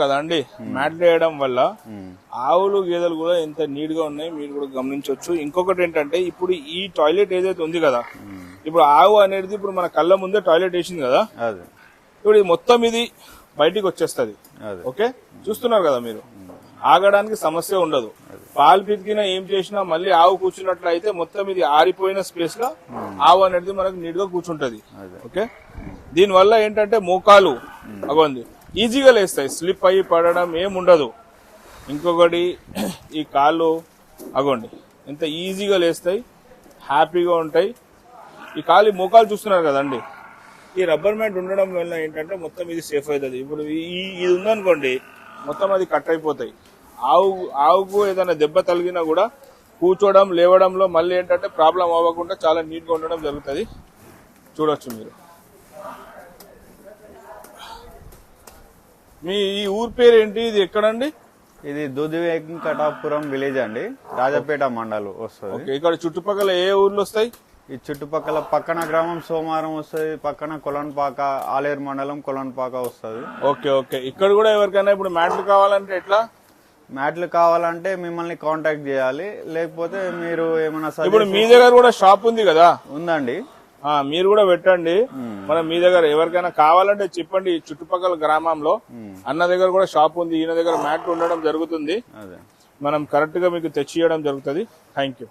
కదా అండి మ్యాట్లు వేయడం వల్ల ఆవులు గేదెలు కూడా ఎంత నీట్ గా ఉన్నాయి మీరు కూడా గమనించవచ్చు. ఇంకొకటి ఏంటంటే ఇప్పుడు ఈ టాయిలెట్ ఏదైతే ఉంది కదా, ఇప్పుడు ఆవు అనేది ఇప్పుడు మన కళ్ళ ముందే టాయిలెట్ వేసింది కదా, ఇప్పుడు మొత్తం ఇది బయటికి వచ్చేస్తుంది. ఓకే, చూస్తున్నారు కదా మీరు, ఆగడానికి సమస్య ఉండదు. పాలు పితికినా ఏం చేసినా మళ్ళీ ఆవు కూర్చున్నట్లయితే మొత్తం ఇది ఆరిపోయిన స్పేస్ లో ఆవు అనేది మనకు నీట్ గా కూర్చుంటది. ఓకే, దీని వల్ల ఏంటంటే మోకాలు అగోంది ఈజీగా లేస్తాయి, స్లిప్ అయ్యి పడడం ఏముండదు. ఇంకొకటి ఈ కాళ్ళు అగోండి ఎంత ఈజీగా లేస్తాయి, హ్యాపీగా ఉంటాయి. ఈ కాలు మోకాలు చూస్తున్నారు కదండి, ఈ రబ్బర్ మ్యాట్ ఉండడం వల్ల ఏంటంటే మొత్తం ఇది సేఫ్ అవుతుంది. ఇప్పుడు ఇది ఉందనుకోండి మొత్తం అది కట్ అయిపోతాయి. ఆవుకు ఏదైనా దెబ్బ తగిలినా కూడా కూర్చోవడం లేవడంలో మళ్ళీ ఏంటంటే ప్రాబ్లం అవ్వకుండా చాలా నీట్ గా ఉండడం జరుగుతుంది. చూడొచ్చు మీరు. మీ ఈ ఊరు పేరు ఏంటి, ఇది ఎక్కడండి? ఇది దూదివెంకటాపురం విలేజ్ అండి, రాజపేట మండలం వస్తుంది. ఇక్కడ చుట్టుపక్కల ఏ ఊర్లు వస్తాయి? ఈ చుట్టుపక్కల పక్కన గ్రామం సోమారం వస్తుంది, పక్కన కొలన్పాక, ఆలేరు మండలం కొలన్పాక వస్తుంది. ఓకే ఓకే, ఇక్కడ కూడా ఎవరికైనా ఇప్పుడు మ్యాట్లు కావాలంటే ఎట్లా? మ్యాట్లు కావాలంటే మిమ్మల్ని కాంటాక్ట్ చేయాలి, లేకపోతే మీరు ఏమైనా ఇప్పుడు మీ దగ్గర కూడా షాప్ ఉంది కదా? ఉందండి, మీరు కూడా పెట్టండి. మనం మీ దగ్గర ఎవరికైనా కావాలంటే చెప్పండి. చుట్టుపక్కల గ్రామంలో అన్న దగ్గర కూడా షాప్ ఉంది, ఈయన దగ్గర మ్యాట్లు ఉండడం జరుగుతుంది. మనం కరెక్ట్ గా మీకు తెచ్చియడం జరుగుతుంది. Thank you.